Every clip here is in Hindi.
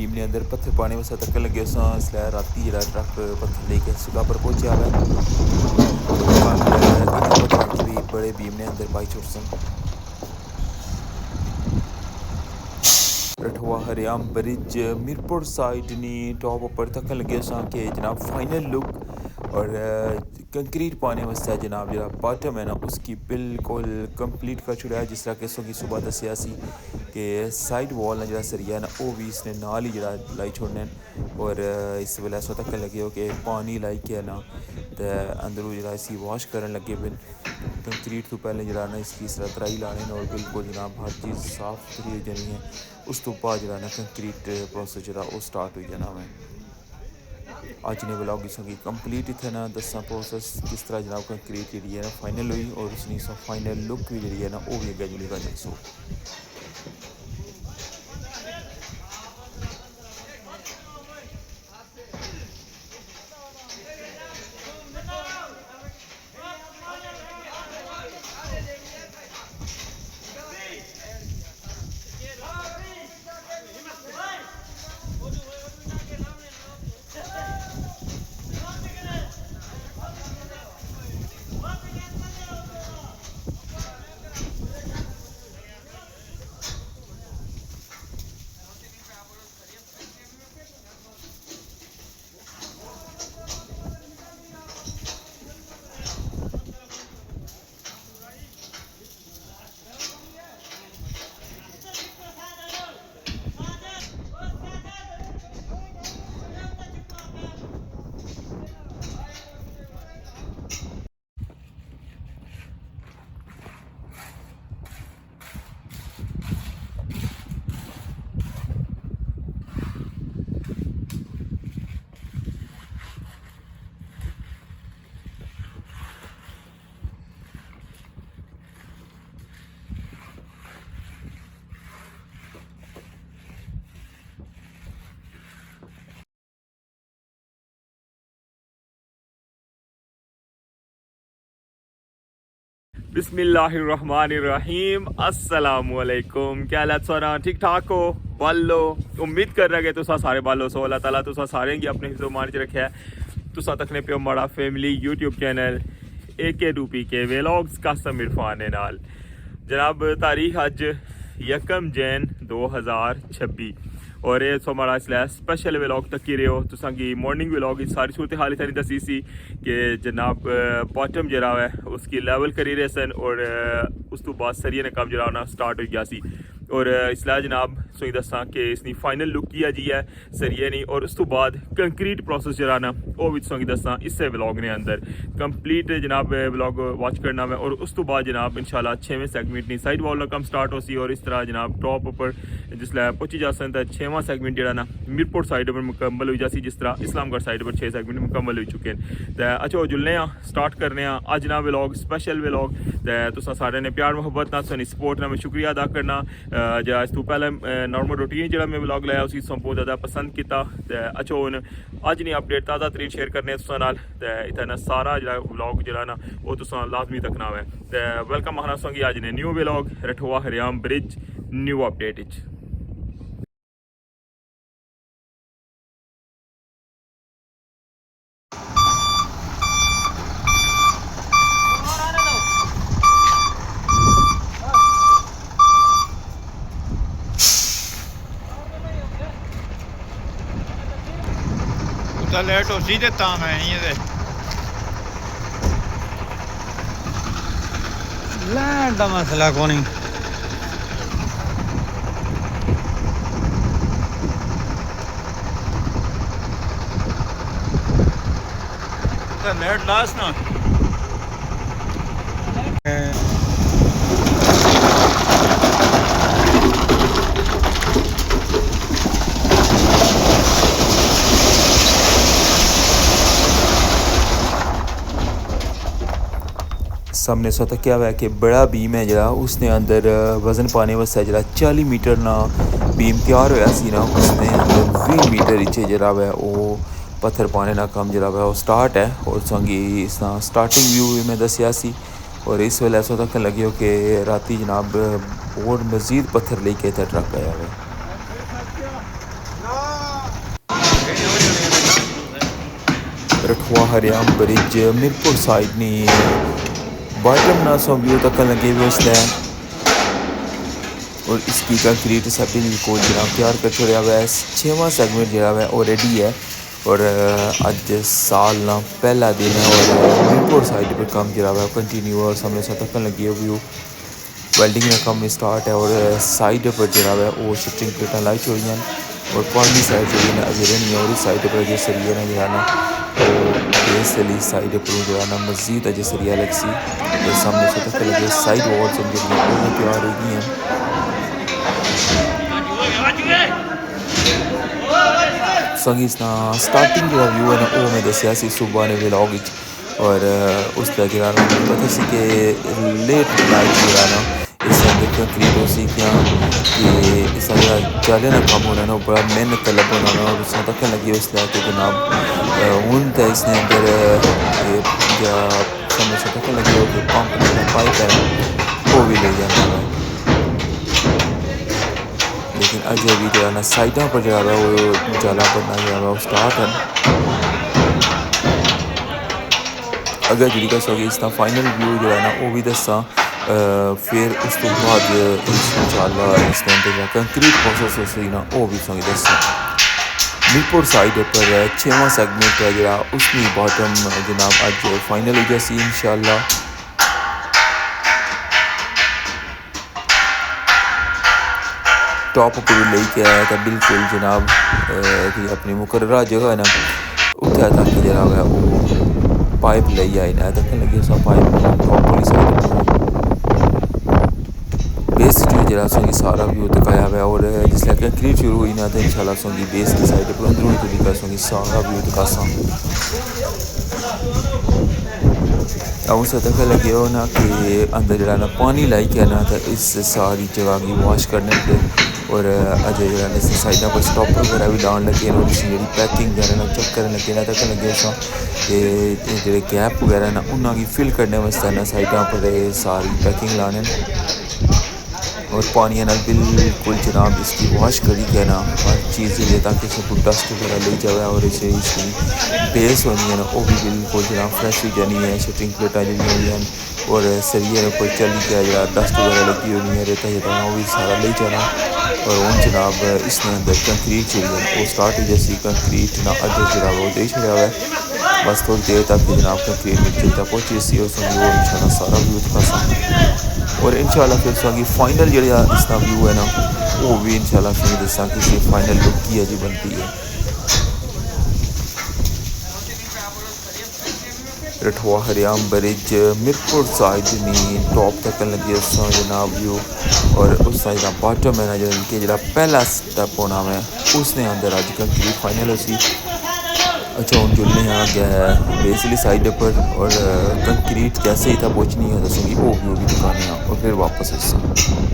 भीम ने अंदर पत्थर पाने वास्ते तक लगे इसलिए राती जो ट्रक पत्थर लेके सुगा पर पहुंचा है इन्हें पत्थर च भी बड़े भीम ने अंदर पाई छोड़ सन रठवा हरियाम ब्रिज मीरपुर साइड नी टॉप ऊपर तक लगे कि जनाब फाइनल लुक और कंक्रीट पाने वास्ते जनाब जरा बॉटम है ना उसकी बिल्कुल कंप्लीट कर छुड़ा है जिस तरह किसों की सुबह दसिया सी कि साइड वॉल ने जरा सरिया ना वो भी इसने नाल ही जरा लाई छोड़ने और इस वेले इस तक लगे हो कि पानी लाई के ना तो अंदरों जरा इसी वॉश करन लगे बिन कंक्रीट तो पहले जरा ना इसकी इस तरह तराई लाने और बिल्कुल जनाब हर चीज़ साफ सुथरी हो जानी है उस तो बाद जरा ना कंक्रीट प्रोसेस जरा वो स्टार्ट हो जाना है अज ने ब्लॉग की कंप्लीट इतने ना दसा प्रोसेस किस तरह जनाब कंक्रीट जी है ना फाइनल हुई और उसकी फाइनल लुक भी जी है ना वो भी अगर जुड़ी का दसो बिस्मिल्लाहिर्रहमानिर्रहीम अस्सलामुअलैकुम क्या हालत सोना ठीक ठाक हो बालो उम्मीद कर रहा कि तुसा सारे बालो सो अल्लाह ताला तुसा सारे गी अपने हिफ्ज़ो मान च रखे है तुसा तकने पे माड़ा family YouTube channel AKDP vlogs Qasim Irfan नाल जनाब तारीख अज 1 जैन 2026 और ये सो हमारा इसलिए स्पेशल व्लॉग तक ही रहो तुसा की मॉर्निंग व्लॉग की सारी सूरत हाल इतनी दसी सी कि जनाब बॉटम जरा है उसकी लेवल करी रहे सन और उस तो बाद सरिये ने कम जरा होना स्टार्ट हो गया सी और इसलिए जनाब सोई दसा कि इसकी फाइनल लुक किया जी है सरिये नहीं और उस तो बाद कंक्रीट प्रोसेस जरा ना वो भी सोई दसा इस व्लॉग ने अंदर कंप्लीट जनाब व्लॉग वॉच करना है और उस तो बाद जनाब इंशाल्लाह 6वें सेगमेंट नहीं साइड वॉल कम स्टार्ट हो सी और इस तरह जनाब टॉप ऊपर जिसलै पहुंची जा सन तो 6वां सेगमेंट जरा ना मीरपुर साइड पर मुकम्मल हो जासी जिस तरह इस्लामगढ़ साइड पर 6 सेगमेंट मुकम्मल हो चुके हैं तो अच्छा जुलने स्टार्ट करने अज ना व्लॉग स्पेशल व्लॉग तो तुसा सारे ने प्यार मुहब्बत ना सानी सपोर्ट ना मैं शुक्रिया अदा करना जरा इस तो पहले नॉर्मल रूटीन जो मैं व्लॉग लाया उसी बहुत ज़्यादा पसंद किया अच्छा हूँ अज नहीं अपडेट ताज़ा तरीन शेयर करने तो इतना सारा जो व्लॉग जो ना वो तुसा लाजमी तकना है तो वेलकम आना सोंगी अज ने न्यू व्लॉग रठवा हरियाम ब्रिज न्यू अपडेट लेट हो सी तो मैं नहीं लैंड का मसला को नहीं लेट लास्ट ना सामने सो तक क्या हुआ है कि बड़ा बीम है जरा उसने अंदर वज़न पाने वास्ते जरा 40 मीटर ना बीम तैयार होया सी ना उसने अंदर 20 मीटर नीचे जरा है वो पत्थर पाने ना कम जरा है वो स्टार्ट है और संगी इस स्टार्टिंग व्यू में दसिया सी और इस वेले ऐसा तक लगे हो कि राती जनाब और मज़ीद पत्थर लेके ट्रक आया है रठवा हरियाम ब्रिज मीरपुर साइड नी बॉटम ना सो व्यू तक लगे हुए उसने और इसकी कंक्रीट सेटिंग को जनाब तैयार कर छोड़ा हुआ है। 6वां सेगमेंट जो है वो रेडी है और अज साल ना पहला दिन है और मीरपुर साइड पर काम जो है कंटिन्यू और सामने से तक लगी हुई वेल्डिंग का काम स्टार्ट है और साइड पर जो है वो शिफ्टिंग प्लेटा लाई छोड़ी हैं और पानी साइड जो है अजय नहीं है और इस साइड पर जो सरिया ना जो है ना बेस वाली साइड पर जो है ना मस्जिद अजय सरिया लग सी और सामने से तक लगे साइड वॉल से जो तैयार होगी हैं संगीत ना स्टार्टिंग जो व्यू है ना वो मैं दसिया सी सुबह ने व्लॉग और उसका जो है पता सी कि लेट नाइट जो है ना इस कंक्रीट हो सी क्या कि इस जाले ना काम होना ना बड़ा मेहनत तलब होना ना और उसमें तक लगी उस कि जनाब हूँ तो इसने अंदर या समय से तक लगी हो कि पंप पाइप है वो भी ले जाना है लेकिन अजय भी जो है ना साइडों पर जो है वो जाला बनना जो है वो स्टार्ट है अगर जी का सो इसका फाइनल व्यू जो है ना वो भी दसा फिर उस तो बाद इंशाल्लाह इसके अंदर कंक्रीट प्रोसेस हो ना वो भी सो दसा मीरपुर साइड पर 6वां सेगमेंट है जो उसकी बॉटम जनाब अज फाइनल हो जासी इंशाल्लाह टॉप पर लेके आया था बिल्कुल जनाब कि अपनी मुकर्ररा जगह है ना उत्थे तक जरा है वो पाइप ले आई ना तक लगी उस पाइप टॉप वाली साइड बेस जो जरा सोंगी सारा व्यू दिखाया हुआ और जिसले कंक्रीट शुरू हुई ना तो इंशाल्लाह सोंगी बेस की साइड पर अंदरूनी तरीका सोंगी सारा व्यू दिखासा अब उस तक लगे हो ना कि अंदर जरा ना पानी लाई के ना तो इस सारी जगह की वॉश करने पे और अजय जो साइडा पर स्टॉप वगैरह भी डाउन लगे और इसकी जी पैकिंग वगैरह ना चेक करने लगे ना तक लगे सो कि जो गैप वगैरह ना उन्होंने फिल करने वास्ते ना साइडा पर सारी पैकिंग लाने और पानी ना बिल्कुल जनाब इसकी वॉश करी के ना हर चीज़ जो ताकि इसको डस्ट वगैरह ले जाए और इसे इसकी बेस होनी है ना वो भी बिल्कुल जनाब फ्रेश हो जानी है शूटिंग प्लेटा जी हुई हैं और सरिये कोई चली के या डस्ट वगैरह लगी होनी है रेता जता वो भी सारा ले जाना और उन जनाब इसने अंदर कंक्रीट जी वो स्टार्ट हो जैसी कंक्रीट ना अज जरा वो दे छड़ा हुआ है बस थोड़ी देर तक जनाब कंक्रीट नीचे तक पहुँची सी और वो इंशाल्लाह सारा व्यू दिखा और इंशाल्लाह फिर संगी फाइनल जो इसका व्यू है ना वो भी इंशाल्लाह फिर दसा कि फाइनल लुक की जी बनती है रठवा हरियाम ब्रिज मीरपुर साइड नी टॉप तक लगे उस जनाब व्यू और उस साइड का बॉटम है ना जो पहला स्टेप होना है उसने अंदर अज कंक्रीट फाइनल हो सी अच्छा हम जुलने आ गया है बेसली साइड पर और कंक्रीट जैसे ही था पहुँचनी है दसूँगी वो व्यू भी दिखाने और फिर वापस हिस्सा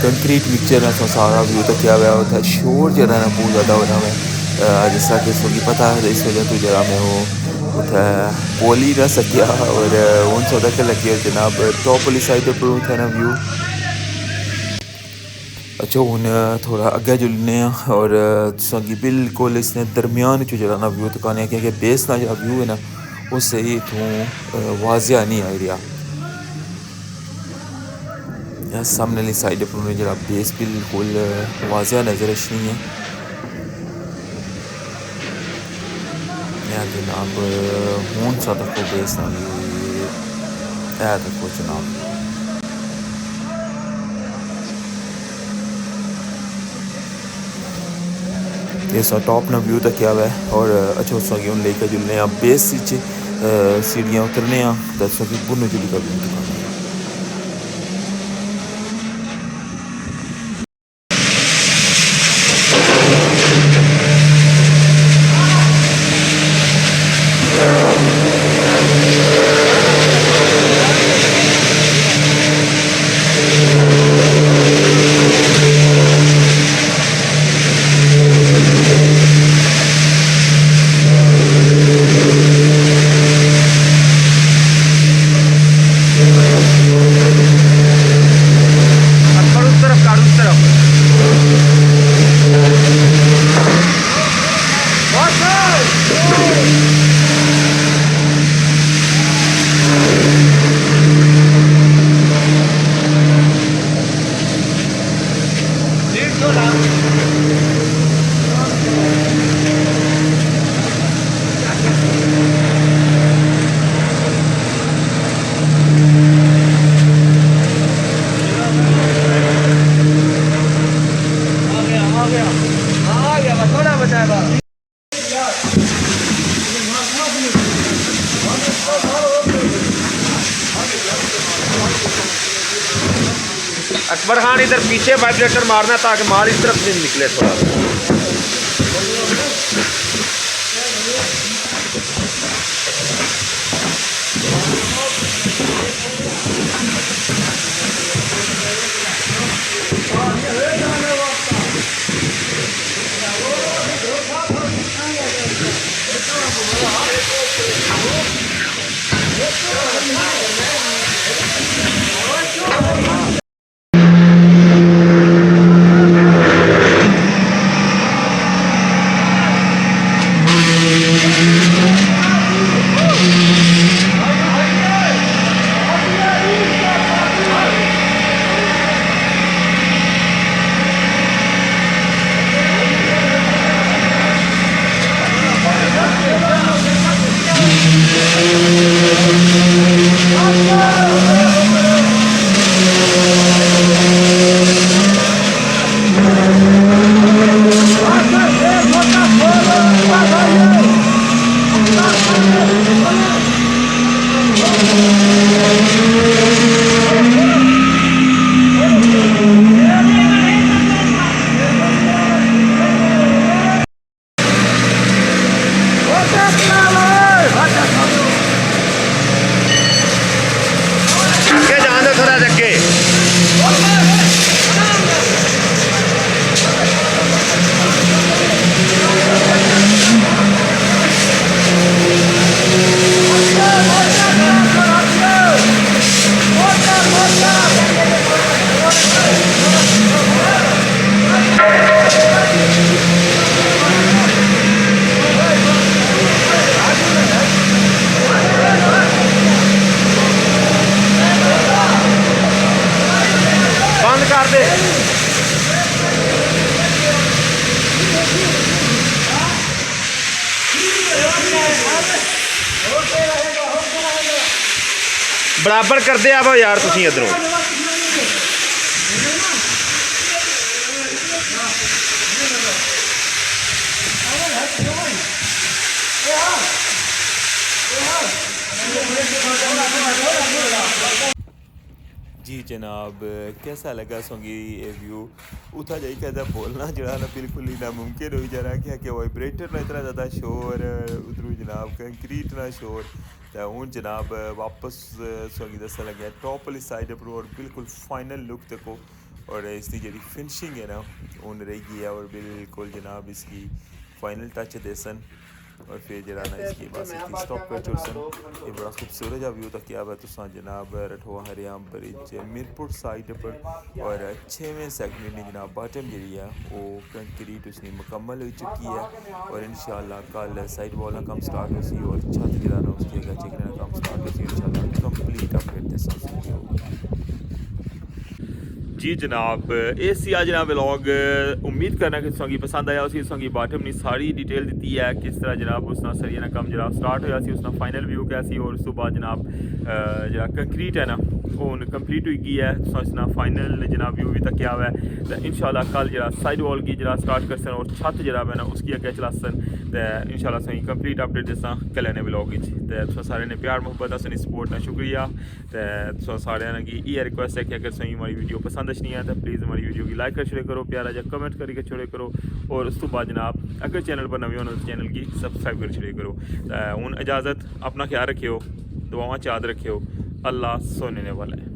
कंक्रीट मिक्सचर ना सारा व्यू तो क्या हुआ था शोर जरा ना बहुत ज़्यादा हो रहा है जैसा कि इसको पता है इस वजह तो जरा मैं वो उठा बोल ही ना सकिया और उन सौदा के लगे जनाब टॉप वाली साइड पर उठा ना व्यू अच्छा हूँ थोड़ा अग्गै जुलने और तुसेंगी बिल्कुल इसने दरम्यान च जेह्ड़ा ना व्यू दिखाने क्योंकि बेस दा जेह्ड़ा व्यू है ना वो सही इत्थूं वाजिया नहीं आई रहा सामने आह्ली साइड पर जेह्ड़ा बेस बिल्कुल वाजिया नज़र अचनी है जनाब हून सा देखो बेस दा व्यू है देखो जनाब ये सा टॉप ना व्यू तक्या हुआ है और अच्छा उस हूँ लेके जुलने बेस सीढ़ियाँ उतरने दसो कि बुनो जुली का व्यू दिखाने अकबर खान इधर पीछे वाइब्रेटर मारना ताकि माल इस तरफ से निकले थोड़ा बराबर कर दे आवो यार तुसी इधरों जी जनाब कैसा लगा सोंगी ये व्यू उठा जाई कहता बोलना जरा ना बिल्कुल ही नामुमकिन हो जा रहा कि वाइब्रेटर ना इतना ज़्यादा शोर उधरों जनाब कंक्रीट ना शोर तो हूँ जनाब वापस सोंगी दसा लगे टॉप वाली साइड पर और बिल्कुल फाइनल लुक देखो और इसकी जी फिनिशिंग है ना हूँ रही है और बिल्कुल जनाब इसकी फाइनल टच देसन और फिर जरा ना इसकी बस इसकी स्टॉप कर चुरसन ये बड़ा खूबसूरत जा व्यू तक क्या है तुसा जनाब रठवा हरियाम ब्रिज मीरपुर साइड पर और 6वें सेगमेंट में जनाब बॉटम जी है वो कंक्रीट उसने मुकम्मल हो चुकी है और इंशाल्लाह कल साइड वॉल काम स्टार्ट हो सी और छत जरा ना उसकी चिकना काम स्टार्ट हो सी इंशाल्लाह कंप्लीट अपडेट दे सकते जी जनाब ये सिया जनाब व्लॉग उम्मीद करना कि तुसें पसंद आया उसी तुसें बॉटम ने सारी डिटेल दी है किस तरह जनाब उसना सरिया कम जनाब स्टार्ट होया सी उसना फाइनल व्यू क्या सी और उस तो बाद जनाब जरा कंक्रीट है ना वो कंप्लीट हुई गई है तुसें इसना फाइनल जनाब व्यू भी तक हुआ है तो इंशाल्लाह कल जरा साइड वॉल की जरा स्टार्ट कर सन और छत जरा है ना उसकी अग्गे चला सन तो इंशाल्लाह तुसें कंप्लीट अपडेट देसां कल ने व्लॉग तो तुसें सारे ने प्यार मुहब्बत असनी सपोर्ट ना शुक्रिया तो तुसें सारे की ये रिक्वेस्ट है कि अगर तुसें हमारी वीडियो पसंद नहीं है तो प्लीज़ हमारी वीडियो की लाइक कर छोड़े करो प्यारा जा कमेंट करके छोड़े करो और उस तो बाद जनाब अगर चैनल पर नवे हो तो चैनल की सब्सक्राइब कर छोड़े करो हूँ इजाज़त अपना ख्याल रखियो दुआवां याद रखियो अल्लाह सुनने वाला है।